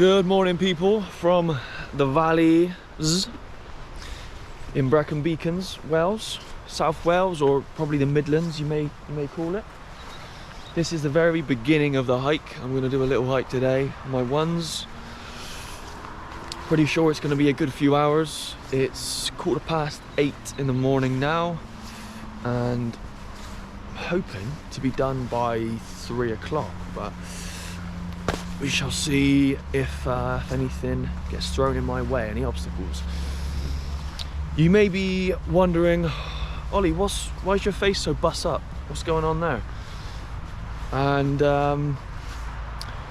Good morning, people from the valleys in Brecon Beacons, Wales, South Wales, or probably the Midlands, you may call it. This is the very beginning of the hike. I'm going to do a little hike today. My ones. Pretty sure it's going to be a good few hours. It's 8:15 in the morning now, and I'm hoping to be done by 3 o'clock, but we shall see if anything gets thrown in my way, any obstacles. You may be wondering, Ollie, why is your face so bust up? What's going on there? And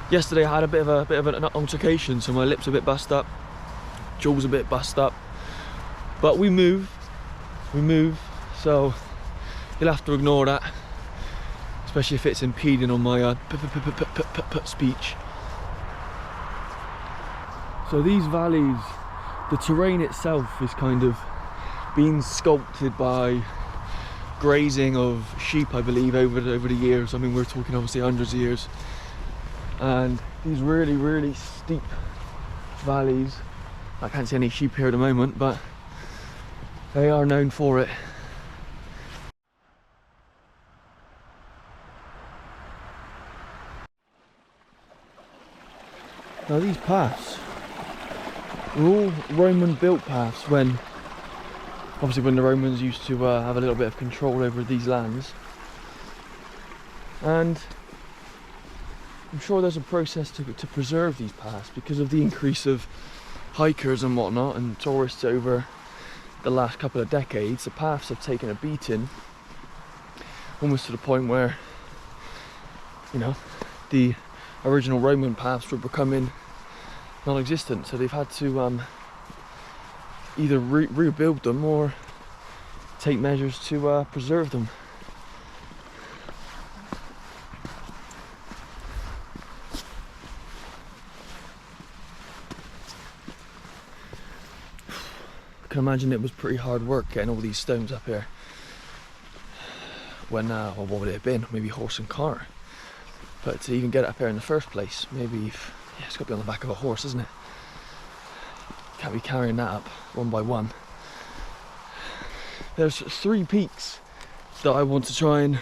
yesterday I had a bit of an altercation, so my lips are a bit bust up, jaw's a bit bust up. But we move, so you'll have to ignore that, especially if it's impeding on my speech. So these valleys, the terrain itself is kind of being sculpted by grazing of sheep, I believe, over the years. I mean, we're talking obviously hundreds of years. And these really steep valleys, I can't see any sheep here at the moment, but they are known for it. Now these paths were all Roman built paths when the Romans used to have a little bit of control over these lands. And I'm sure there's a process to preserve these paths because of the increase of hikers and whatnot and tourists over the last couple of decades. The paths have taken a beating, almost to the point where, you know, the original Roman paths were becoming non-existent, so they've had to either rebuild them or take measures to preserve them. I can imagine it was pretty hard work getting all these stones up here when, well, what would it have been? Maybe horse and cart. But to even get it up here in the first place, maybe, yeah, it's got to be on the back of a horse, isn't it? Can't be carrying that up one by one. There's 3 peaks that I want to try and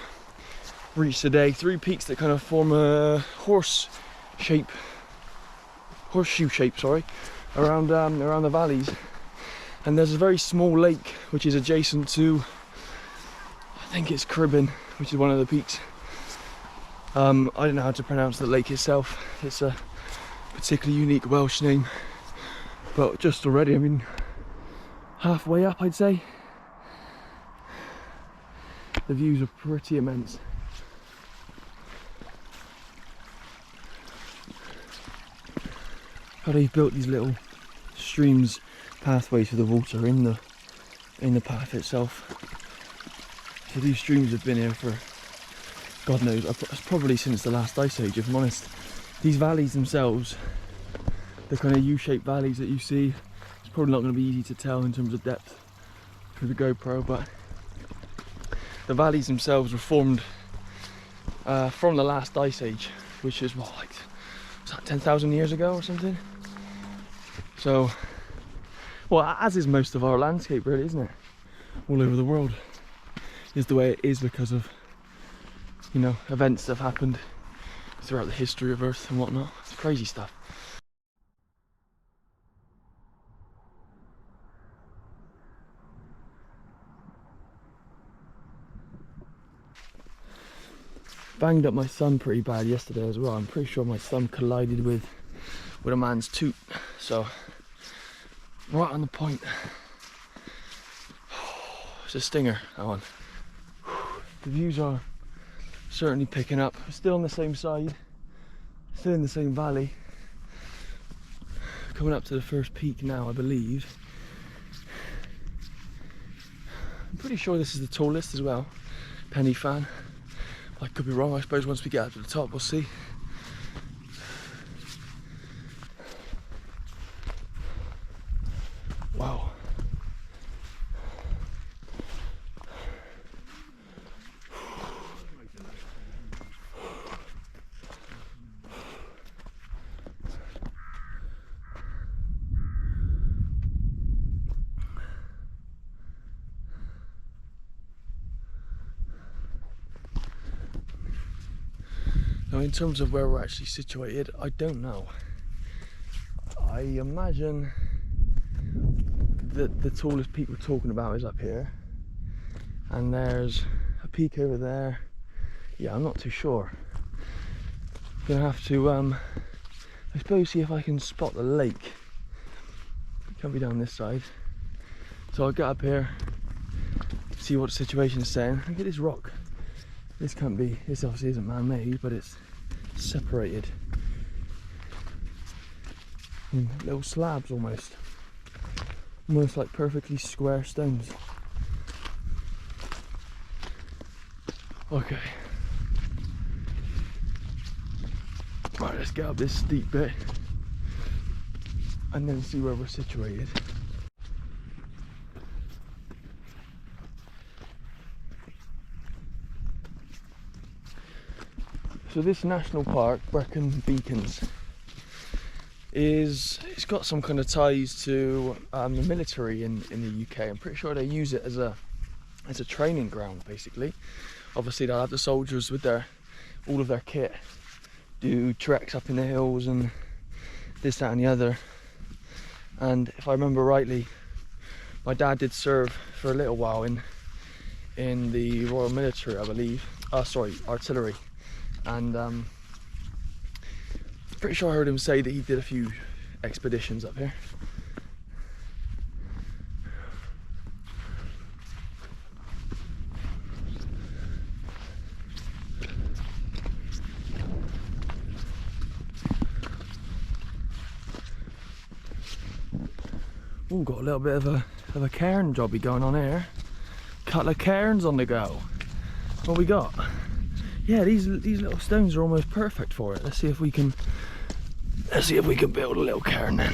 reach today. 3 peaks that kind of form a horseshoe shape, around the valleys. And there's a very small lake which is adjacent to, I think it's Cribyn, which is one of the peaks. I don't know how to pronounce the lake itself. It's a particularly unique Welsh name. But just already, I mean, halfway up, I'd say. The views are pretty immense. How they've built these little streams, pathways for the water in the path itself. So these streams have been here for God knows, probably since the last ice age, if I'm honest. These valleys themselves, the kind of U-shaped valleys that you see, it's probably not going to be easy to tell in terms of depth through the GoPro, but the valleys themselves were formed from the last ice age, which is what, like, was that 10,000 years ago or something? So, well, as is most of our landscape, really, isn't it? All over the world is the way it is because of, you know, events that have happened throughout the history of Earth and whatnot. It's crazy stuff. Banged up my thumb pretty bad yesterday as well. I'm pretty sure my thumb collided with a man's toot. So, right on the point. It's a stinger, that one. The views are certainly picking up. We're still on the same side, still in the same valley. Coming up to the first peak now, I believe. I'm pretty sure this is the tallest as well. Penny fan. I could be wrong, I suppose. Once we get up to the top, we'll see. Wow. Now, in terms of where we're actually situated, I don't know. I imagine that the tallest peak we're talking about is up here, and there's a peak over there. Yeah, I'm not too sure. Gonna have to, I suppose, see if I can spot the lake. It can't be down this side. So I'll get up here, see what the situation is saying. Look at this rock. This can't be, this obviously isn't man-made, but it's separated in little slabs almost. Almost like perfectly square stones. Okay. Right, let's get up this steep bit and then see where we're situated. So this national park, Brecon Beacons, it's got some kind of ties to the military in the UK. I'm pretty sure they use it as a training ground, basically. Obviously they'll have the soldiers with all of their kit, do treks up in the hills and this, that and the other. And if I remember rightly, my dad did serve for a little while in the Royal Military, I believe. Sorry, artillery. And pretty sure I heard him say that he did a few expeditions up here. Oh, got a little bit of a cairn jobby going on here. Couple of cairns on the go. What we got? Yeah, these little stones are almost perfect for it. Let's see if we can build a little cairn then.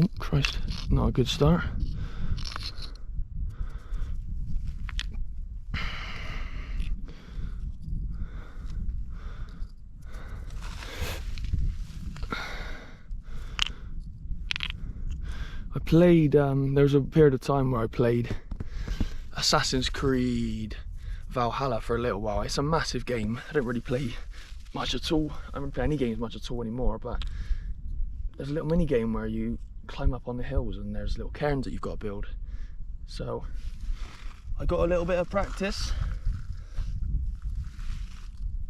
Oh Christ, not a good start. I played, there was a period of time where I played Assassin's Creed Valhalla for a little while. It's a massive game. I don't really play much at all. I don't play any games much at all anymore, but there's a little mini game where you climb up on the hills and there's little cairns that you've got to build. So I got a little bit of practice.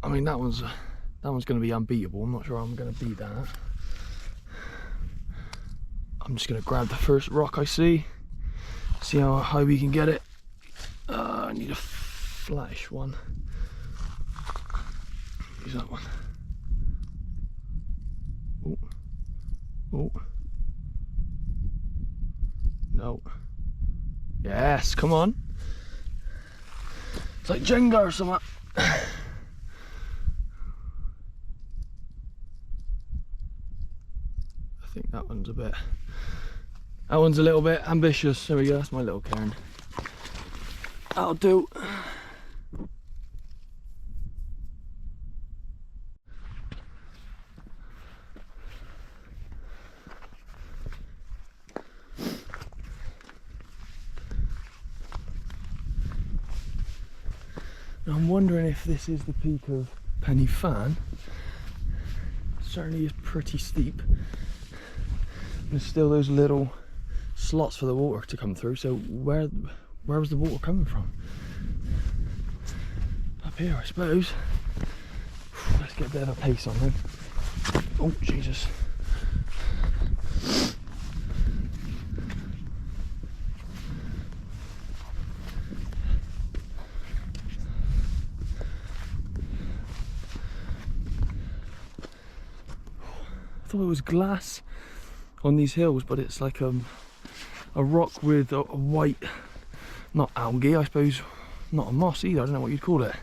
I mean, that one's going to be unbeatable. I'm not sure I'm going to beat that. I'm just going to grab the first rock I see how high we can get it. I need a flattish one. Use that one. Oh, oh, no. Yes, come on. It's like Jenga or something. I think that one's a little bit ambitious. There we go, that's my little cairn. That'll do. I'm wondering if this is the peak of Penny Fan. Certainly is pretty steep. There's still those little slots for the water to come through, so where was the water coming from? Up here, I suppose. Let's get a bit of a pace on then. Oh Jesus. I thought it was glass on these hills, but it's like a rock with a white, not algae, I suppose, not a moss either, I don't know what you'd call it,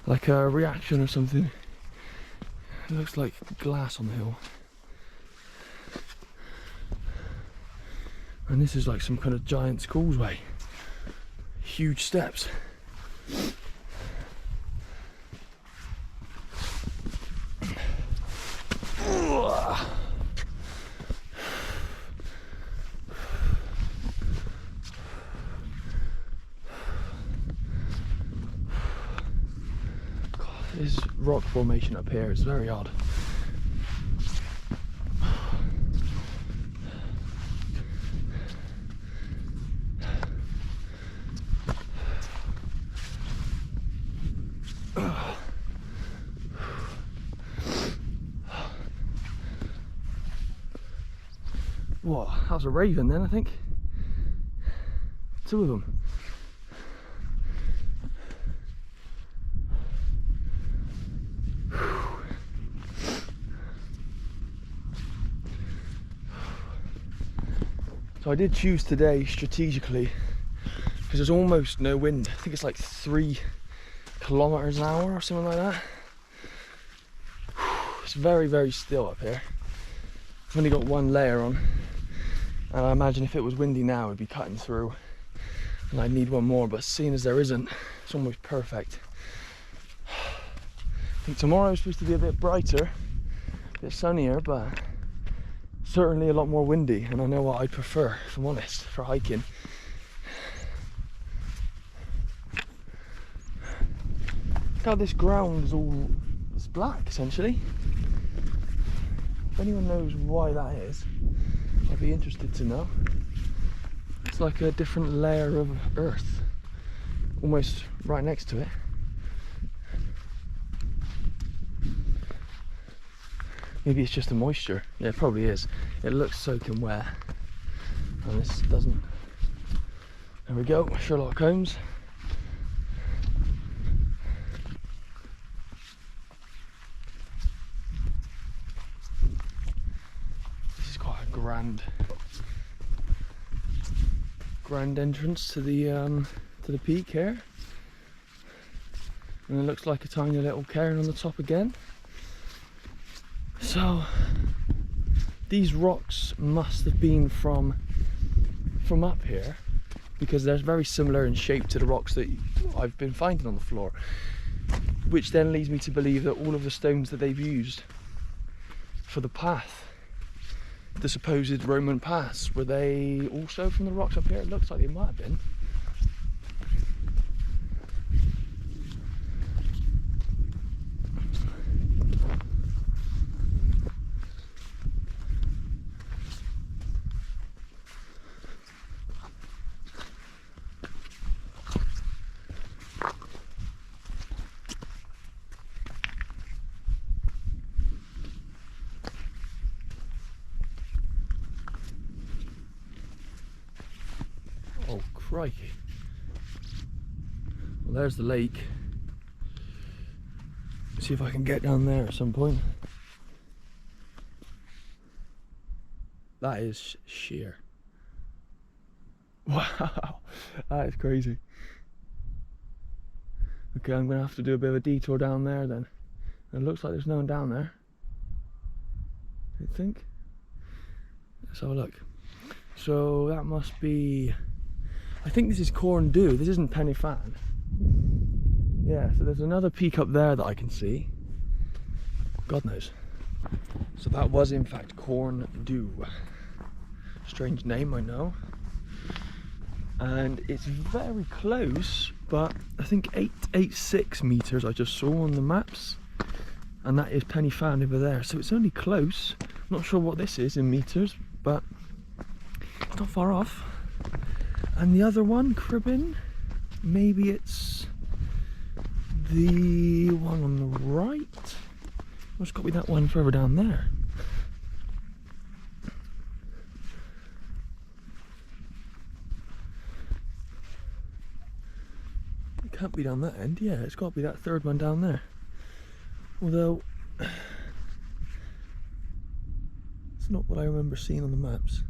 like a reaction or something. It looks like glass on the hill, and this is like some kind of giant's causeway, huge steps. This rock formation up here is very odd. What? That was a raven then, I think. 2 of them. So I did choose today strategically because there's almost no wind. I think it's like 3 kilometers an hour or something like that. It's very, very still up here. I've only got 1 layer on, and I imagine if it was windy now it'd be cutting through and I'd need 1 more, but seeing as there isn't, it's almost perfect. I think tomorrow is supposed to be a bit brighter, a bit sunnier, but certainly a lot more windy, and I know what I'd prefer, if I'm honest, for hiking. Look how this ground is all, it's black essentially. If anyone knows why that is, I'd be interested to know. It's like a different layer of earth, almost right next to it. Maybe it's just the moisture. Yeah, it probably is. It looks soaking wet, and this doesn't. There we go, Sherlock Holmes. This is quite a grand entrance to the peak here, and it looks like a tiny little cairn on the top again. So these rocks must have been from up here, because they're very similar in shape to the rocks that I've been finding on the floor, which then leads me to believe that all of the stones that they've used for the path, the supposed Roman paths, were they also from the rocks up here? It looks like they might have been. Oh, crikey. Well, there's the lake. See if I can get down there at some point. That is sheer. Wow, that is crazy. Okay, I'm going to have to do a bit of a detour down there then. It looks like there's no one down there, I think. Let's have a look. So that must be, I think this is Corn Dew. This isn't Pen y Fan. Yeah, so there's another peak up there that I can see. God knows. So that was in fact Corn Dew. Strange name, I know. And it's very close, but I think 886 meters I just saw on the maps. And that is Pen y Fan over there. So it's only close. I'm not sure what this is in meters, but it's not far off. And the other one, Cribyn, maybe it's the one on the right. There's got to be that one further down there. It can't be down that end. Yeah, it's got to be that third one down there. Although it's not what I remember seeing on the maps.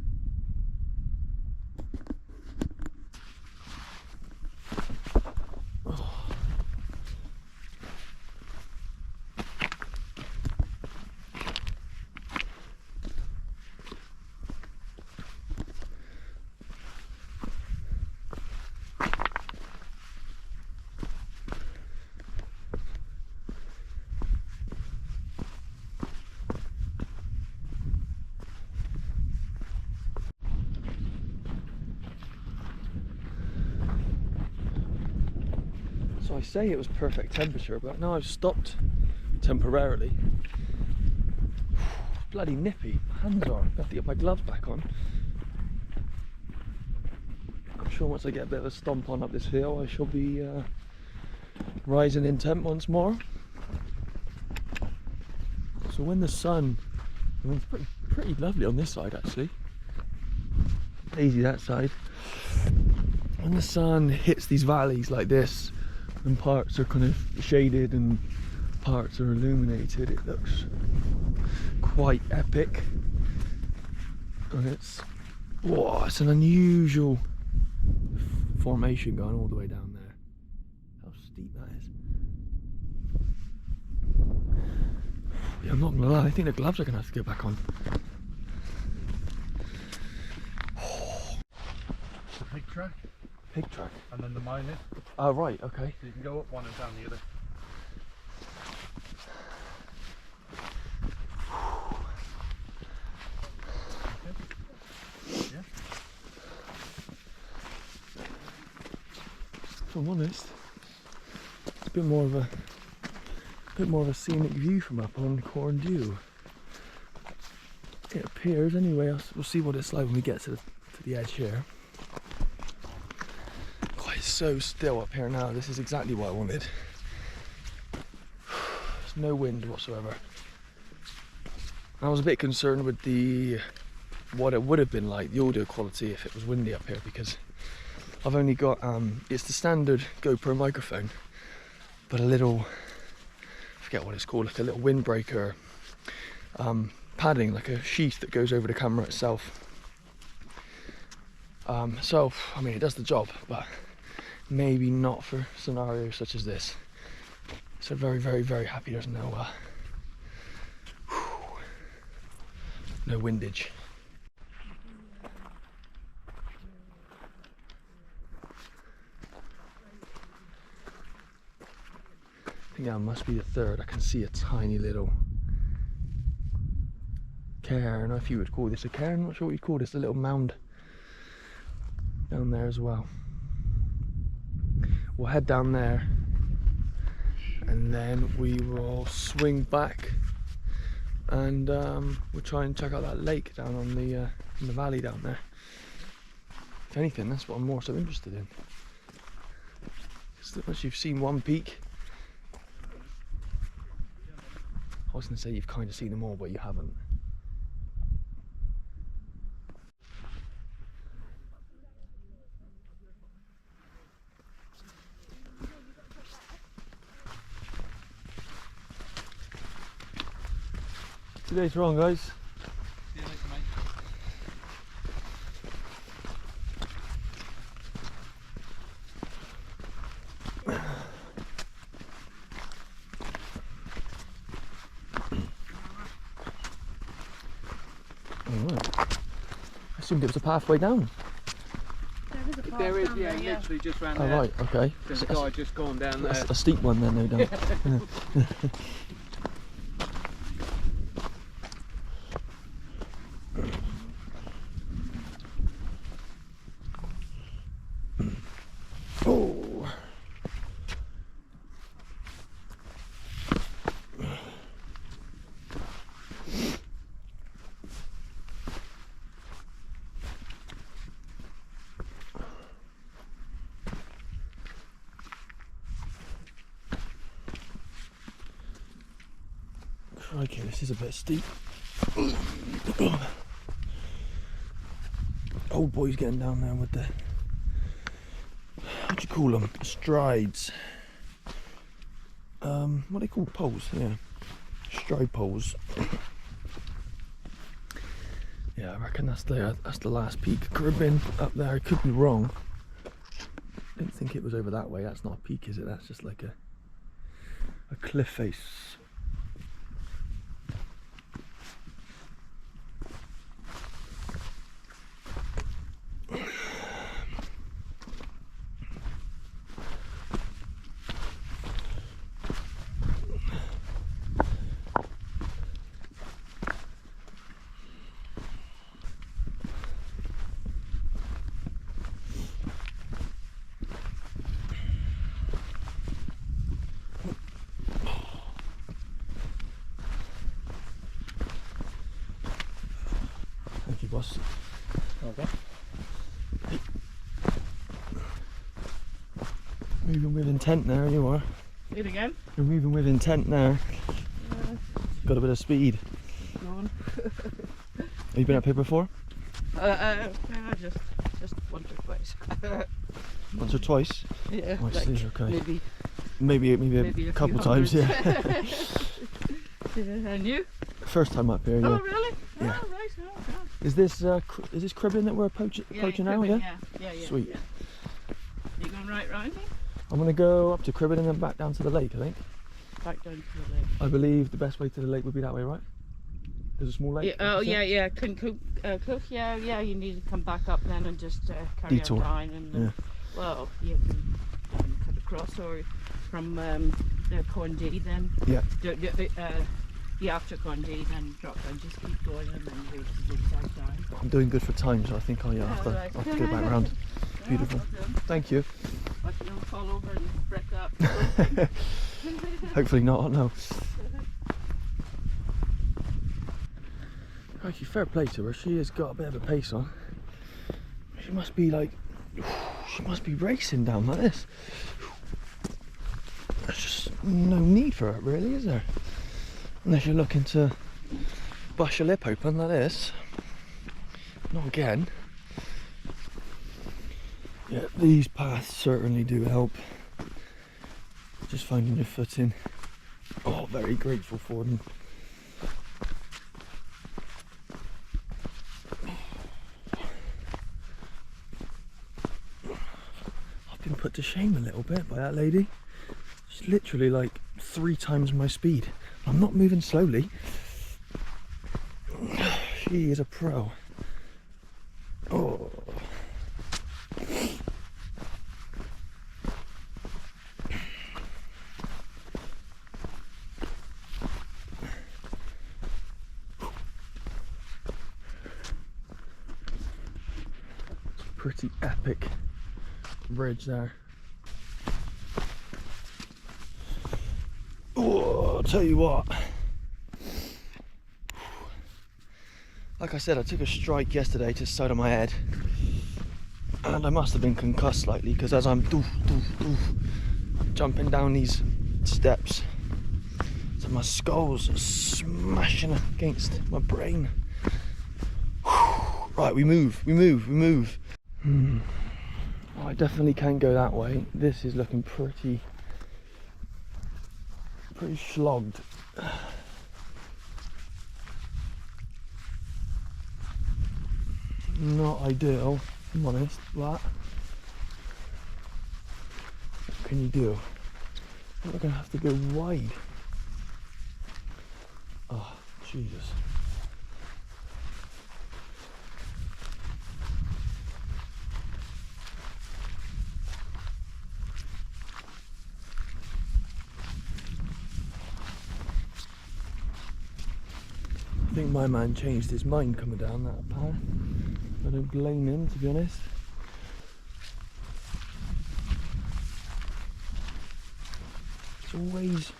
So I say it was perfect temperature, but now I've stopped temporarily. It's bloody nippy. My hands are. I have to get my gloves back on. I'm sure once I get a bit of a stomp on up this hill, I shall be rising in temp once more. So when the sun, I mean, it's pretty lovely on this side actually. Easy that side. When the sun hits these valleys like this, and parts are kind of shaded and parts are illuminated, it looks quite epic. And it's an unusual formation going all the way down there. How steep that is. Yeah, I'm not gonna lie, I think the gloves are gonna have to get back on. The pig track. Pig track? And then the mining. Oh right, okay. So you can go up one and down the other. Okay. Yeah. If I'm honest, it's a bit more of a scenic view from up on Corndew. It appears anyway. We'll see what it's like when we get to the edge here. God, it's so still up here now. This is exactly what I wanted. There's no wind whatsoever. I was a bit concerned with what it would have been like, the audio quality, if it was windy up here, because I've only got it's the standard GoPro microphone, but a little, I forget what it's called, like a little windbreaker padding, like a sheath that goes over the camera itself. So I mean, it does the job, but maybe not for scenarios such as this. So very, very, very happy there's no windage. I think that must be the third. I can see a tiny little cairn. I don't know if you would call this a cairn, I'm not sure what you'd call this, a little mound down there as well. We'll head down there and then we will swing back and we'll try and check out that lake down on in the valley down there. If anything, that's what I'm more so interested in. Once you've seen one peak, I was going to say you've kind of seen them all, but you haven't. See you later on, guys. See you later, mate. Alright. I assumed it was a pathway down. There is, yeah, literally just round there. Oh right, okay. There's a guy just gone down there. That's a steep one then, no doubt. Oh. Crikey, this is a bit steep. Old boy's getting down there with the, what do you call them? Strides. What are they called? Poles, yeah. Stride poles. Yeah, I reckon that's the last peak. Cribyn up there. I could be wrong. I didn't think it was over that way. That's not a peak, is it? That's just like a cliff face. across. Okay. Moving with intent there, you are. Do it again. You're moving with intent there. Got a bit of speed. Go on. Have you been up here before? Just once or twice. Once or twice? Yeah. Oh, I like see, okay. Maybe Maybe a couple few times, yeah. Yeah. And you? First time up here, yeah. Oh really? Yeah. Oh right. Oh, God. Is this Cribyn that we're approaching now? Cribyn, Yeah. Yeah. Sweet. Yeah. You going right round me? I'm gonna go up to Cribyn and then back down to the lake. I think. Back down to the lake. I believe the best way to the lake would be that way, right? There's a small lake. Yeah, oh yeah. Llyn Cwm Llwch. Yeah. You need to come back up then and just carry Detour. on down and well, you can cut across or from Corndee then. Yeah. After Corndee then drop down, just keep going and then reach the big side down. I'm doing good for time, so I think I'll have right. to go back round. Beautiful. Thank you. Watch you don't fall over and break up. Hopefully not. No. Crikey, fair play to her. She has got a bit of a pace on. She must be like, she must be racing down like this. There's just no need for it, really, is there? Unless you're looking to bust your lip open like this. Not again. Yeah, these paths certainly do help. Just finding your footing. Oh, very grateful for them. I've been put to shame a little bit by that lady. She's literally like 3 times my speed. I'm not moving slowly. She is a pro. Oh. Pretty epic bridge there. Oh, I'll tell you what. Like I said, I took a strike yesterday to the side of my head, and I must have been concussed slightly because as I'm jumping down these steps, so my skull's smashing against my brain. Right, we move. Oh, I definitely can't go that way. This is looking pretty slogged. Not ideal, if I'm honest, but what can you do? We're gonna have to go wide. Oh, Jesus. I think my man changed his mind coming down that path. I don't blame him, to be honest. It's always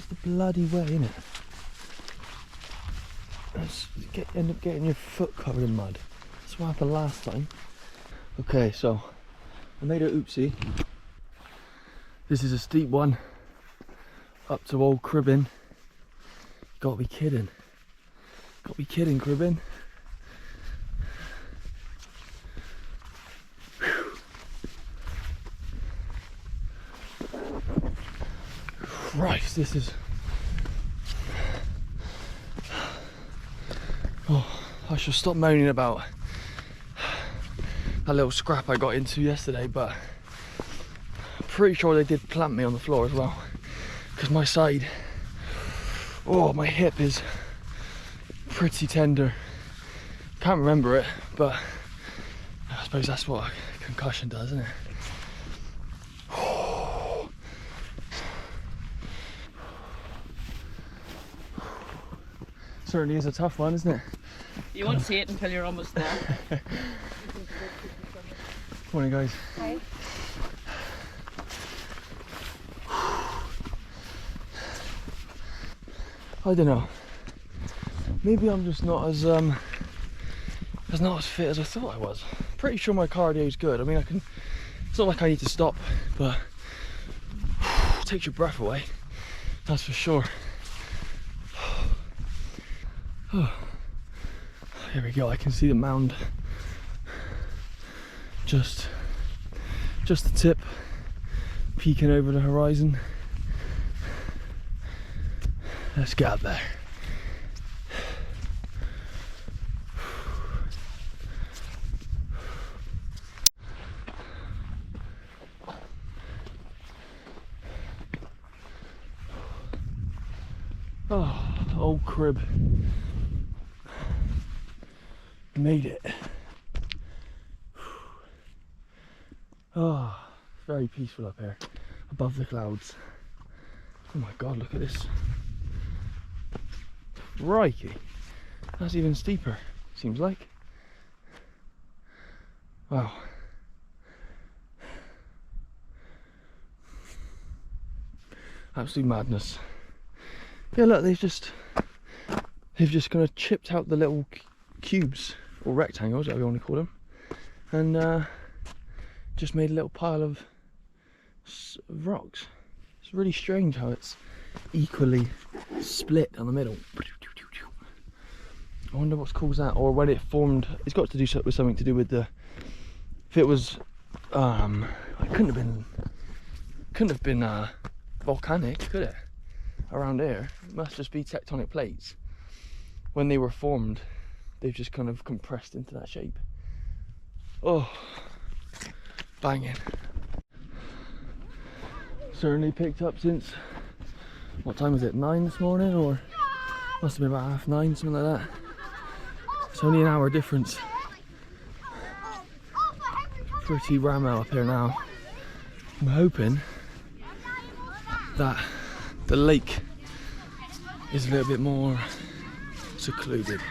the bloody way, isn't it? End up getting your foot covered in mud. That's what happened last time. Okay, so I made a oopsie. This is a steep one up to old Cribyn. Gotta be kidding. Gotta be kidding, Cribyn. Christ, this is... Oh, I should stop moaning about that little scrap I got into yesterday, but I'm pretty sure they did plant me on the floor as well, because my side, oh, my hip is pretty tender. Can't remember it, but I suppose that's what a concussion does, isn't it? Certainly is a tough one, isn't it? You won't see it until you're almost there. Morning, guys. Hi. I don't know. Maybe I'm just not as It's not as fit as I thought I was. Pretty sure my cardio is good. I mean, it's not like I need to stop, but it takes your breath away. That's for sure. Here we go. I can see the mound. Just the tip, peeking over the horizon. Let's get up there. Oh, old crib. Made it. Oh, very peaceful up here, above the clouds. Oh my god, look at this. Crikey. That's even steeper, seems like. Wow. Absolute madness. Yeah, look, they've just kind of chipped out the little cubes or rectangles, whatever you want to call them, and just made a little pile of rocks. It's really strange how it's equally split down the middle. I wonder what's caused that, or when it formed. It's got to do with something to do with the. If it was, it couldn't have been volcanic, could it? Around here, it must just be tectonic plates. When they were formed, they've just kind of compressed into that shape. Oh, banging. Certainly picked up since, what time was it, 9 this morning, or must have been about 9:30, something like that. It's only an hour difference. Pretty ramo up here now. I'm hoping that the lake is a little bit more secluded.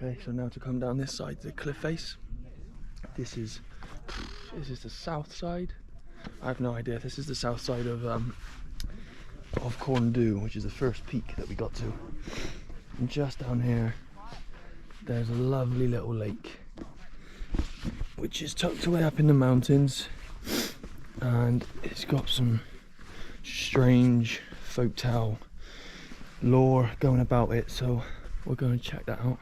Okay, so now to come down this side, the cliff face. This is the south side. I have no idea. This is the south side of Corndhu, which is the first peak that we got to. And just down here, there's a lovely little lake, which is tucked away up in the mountains, and it's got some strange folktale lore going about it. So we're going to check that out.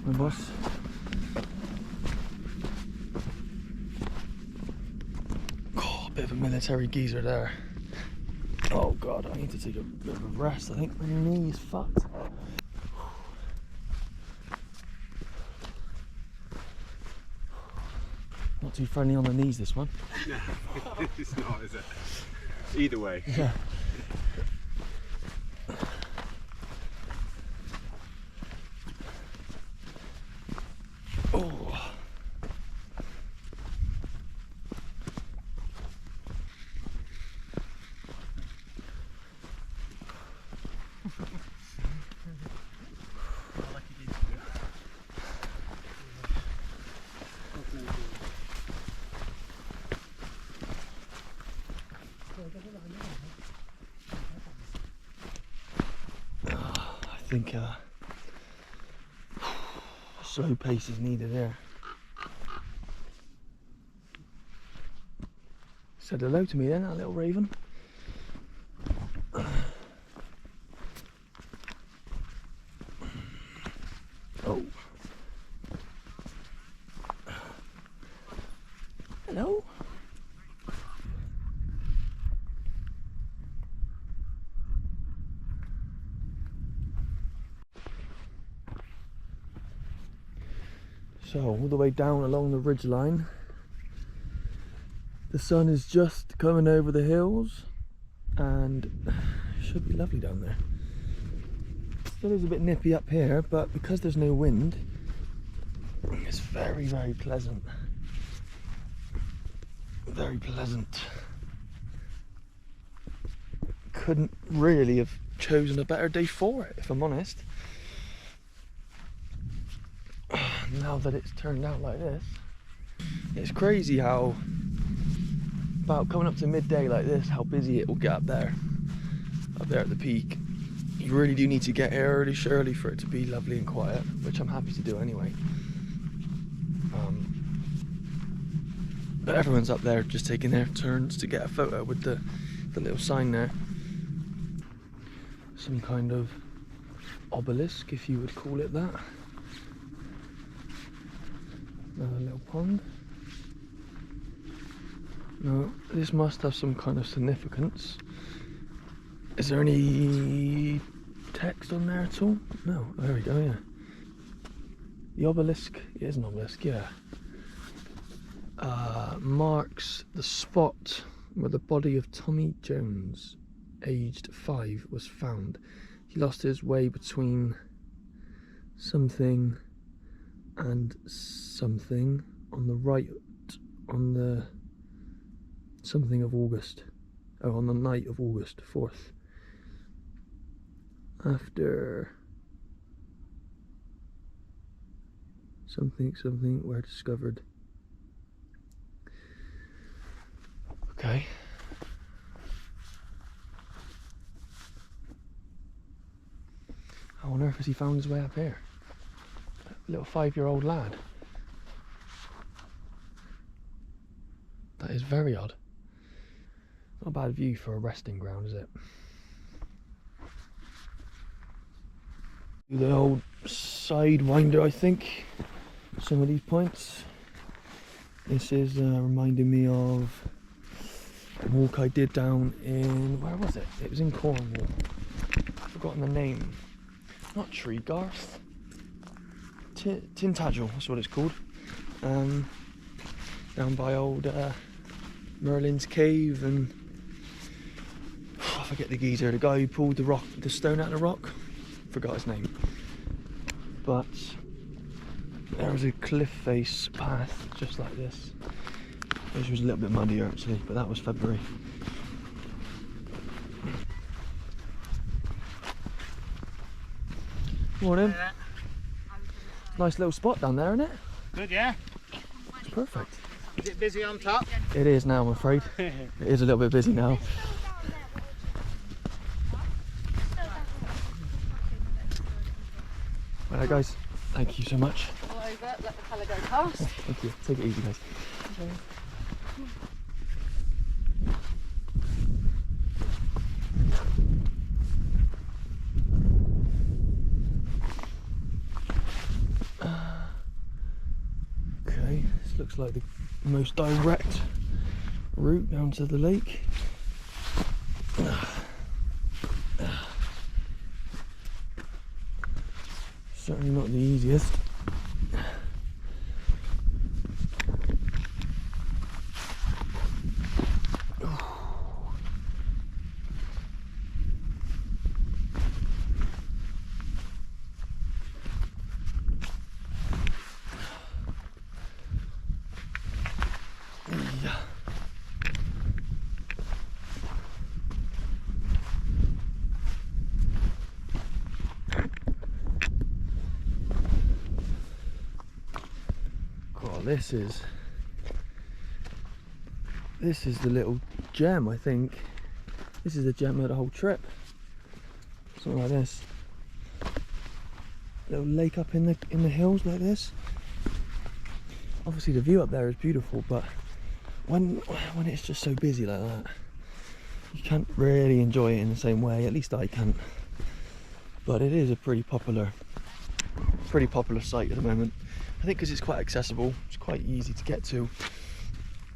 My boss. Oh, a bit of a military geezer there. Oh god, I need to take a bit of a rest. I think my knee is fucked. Not too friendly on the knees, this one. No, it's not, is it? Either way. Yeah. Oh. I think slow pace is needed here. Said hello to me then, that little raven. Oh. Hello. So all the way down along the ridge line, the sun is just coming over the hills and it should be lovely down there. Still is a bit nippy up here, but because there's no wind, it's very, very pleasant. Very pleasant. Couldn't really have chosen a better day for it, if I'm honest. Now that it's turned out like this, it's crazy how, about coming up to midday like this, how busy it will get up there at the peak. You really do need to get here early for it to be lovely and quiet, which I'm happy to do anyway. But everyone's up there just taking their turns to get a photo with the little sign there. Some kind of obelisk, if you would call it that. Another little pond. No, this must have some kind of significance. Is there any text on there at all? No, there we go, yeah. The obelisk, it is an obelisk, yeah. Marks the spot where the body of Tommy Jones, aged 5, was found. He lost his way between something and something on the right, on the something of August. Oh, on the night of August 4th. After something were discovered. Okay. How on earth has he found his way up here? A little 5-year-old lad. That is very odd. Not a bad view for a resting ground, is it? The old sidewinder, I think. Some of these points. This is reminding me of a walk I did down in, where was it? It was in Cornwall. I've forgotten the name. Not Treegarth. Tintagel, that's what it's called. Down by old Merlin's cave, and I forget the geezer, the guy who pulled the stone out of the rock. Forgot his name. But there was a cliff face path just like this. Which was a little bit muddier actually, but that was February. Morning. Nice little spot down there, isn't it? Good, yeah. It's perfect. Is it busy on top? It is now, I'm afraid. It is a little bit busy now. Alright guys, thank you so much. All over, let the colour go past. Thank you. Take it easy guys. Okay, this looks like the most direct route down to the lake. Certainly not the easiest. This is the little gem, I think. This is the gem of the whole trip. Something like this. Little lake up in the hills like this. Obviously the view up there is beautiful, but when it's just so busy like that, you can't really enjoy it in the same way. At least I can't. But it is a pretty popular site at the moment. I think because it's quite accessible, it's quite easy to get to,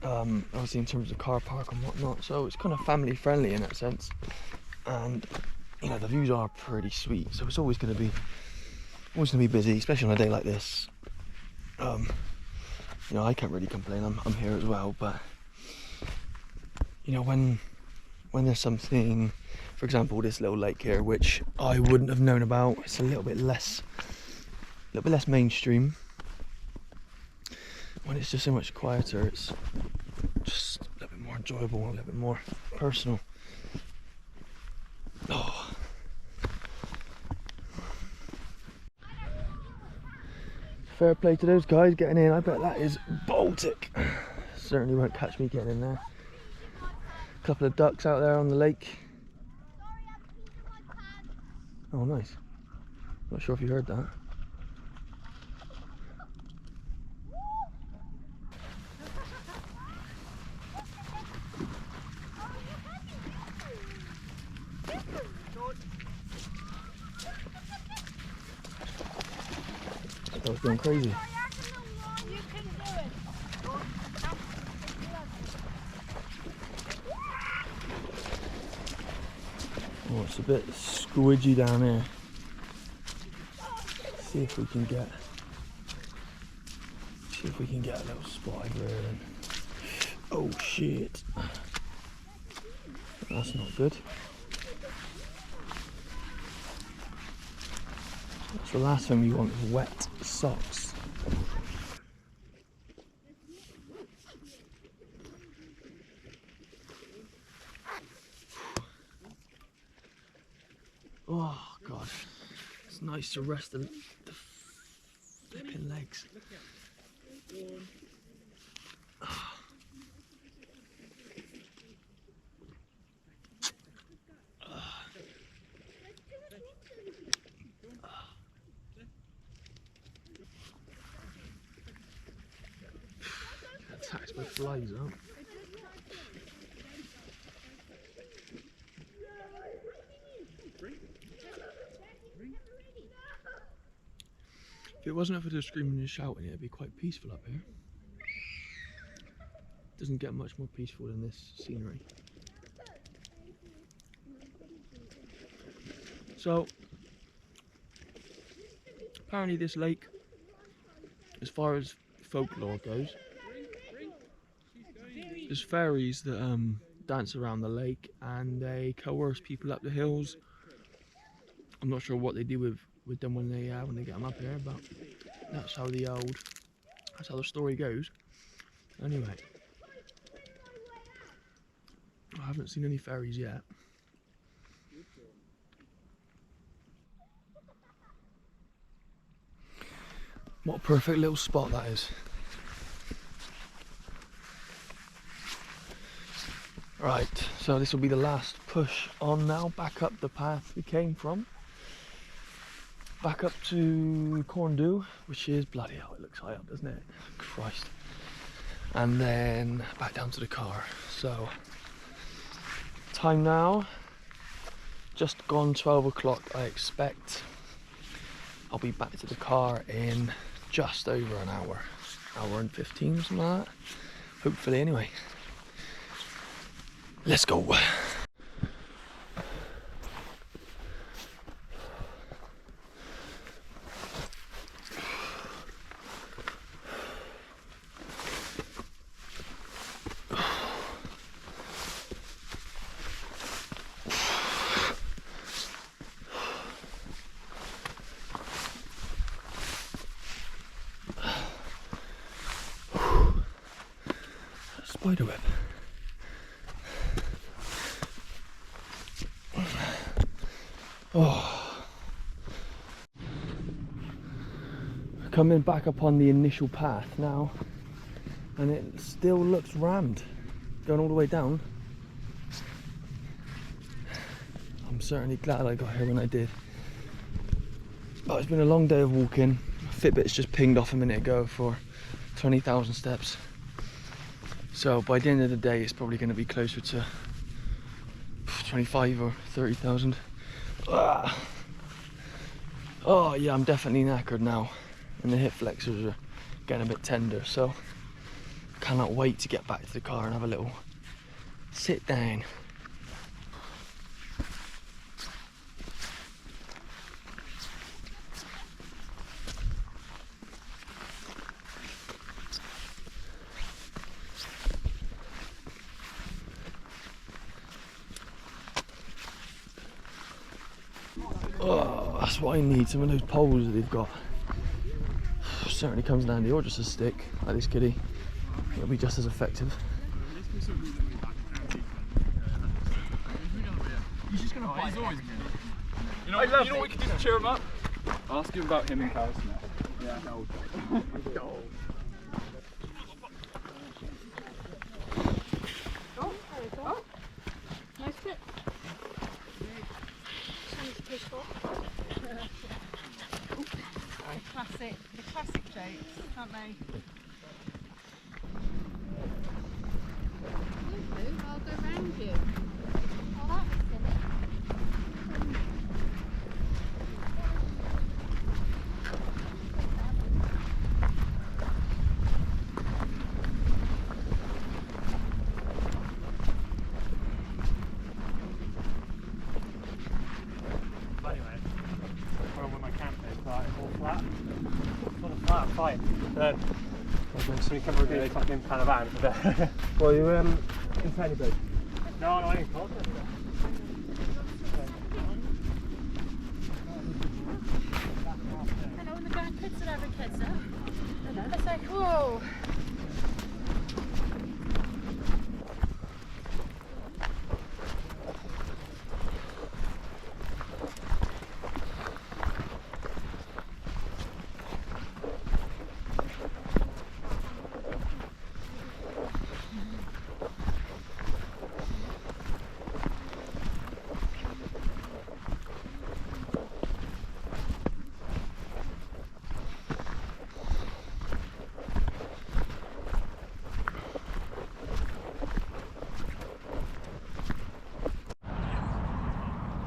obviously in terms of car park and whatnot, so it's kind of family friendly in that sense, and you know the views are pretty sweet, so it's always going to be busy, especially on a day like this. You know, I can't really complain. I'm here as well, but you know, when there's something, for example, this little lake here, which I wouldn't have known about, it's a little bit less mainstream. When it's just so much quieter, it's just a little bit more enjoyable, a little bit more personal. Oh. Fair play to those guys getting in. I bet that is Baltic. Certainly won't catch me getting in there. A couple of ducks out there on the lake. Oh, nice. Not sure if you heard that. That was going crazy. Oh, it's a bit squidgy down here. See if we can get a little spot over here then. Oh shit. That's not good. That's the last thing we want is wet socks. Oh god, it's nice to rest the flipping legs. Attacked by flies, huh? If it wasn't for the screaming and shouting, it'd be quite peaceful up here. Doesn't get much more peaceful than this scenery. So, apparently this lake, as far as folklore goes, there's fairies that dance around the lake and they coerce people up the hills. I'm not sure what they do with them when they get them up here, but that's how the story goes. Anyway, I haven't seen any fairies yet. What a perfect little spot that is. Right, so this will be the last push on now, back up the path we came from. Back up to Corndu, which is bloody hell, it looks high up, doesn't it? Christ. And then back down to the car. So, time now, just gone 12 o'clock, I expect. I'll be back to the car in just over an hour and 15, something like that. Hopefully, anyway. Let's go. Spiderweb. Oh. Coming back up on the initial path now, and it still looks rammed. Going all the way down. I'm certainly glad I got here when I did. But it's been a long day of walking. Fitbit's just pinged off a minute ago for 20,000 steps. So by the end of the day, it's probably going to be closer to 25 or 30,000. Oh yeah, I'm definitely knackered now, and the hip flexors are getting a bit tender, so cannot wait to get back to the car and have a little sit down. Oh, that's what I need, some of those poles that they've got. Certainly comes in handy, or just a stick, like this kiddie. It'll be just as effective. He's just gonna bite. He's always good. You know what we can do to cheer him up? Ask him about him and Carol Smith. Yeah, no. Oh, nice bit. Classic, the classic jokes, aren't they? I'll go round you. Oh, that was silly. Anyway, when my camp is like all flat, sort of flat, fine. Then so we come over here fucking kind of out. Well, you inside your boat? No, I ain't close. I know when the grandkids are having kids now. It's like, whoa.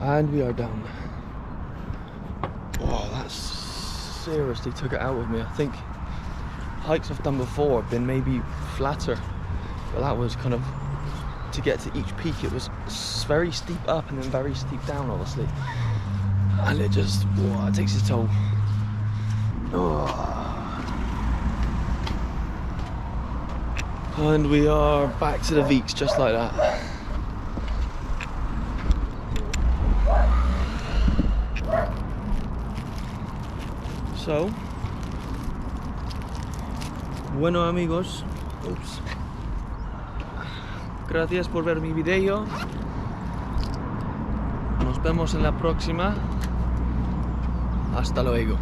And we are down. Oh, that seriously took it out of me. I think hikes I've done before have been maybe flatter, but that was kind of, to get to each peak, it was very steep up and then very steep down, obviously. And it just, whoa, it takes its toll. Oh. And we are back to the Veeks just like that. So, bueno amigos, oops. Gracias por ver mi video. Nos vemos en la próxima. Hasta luego.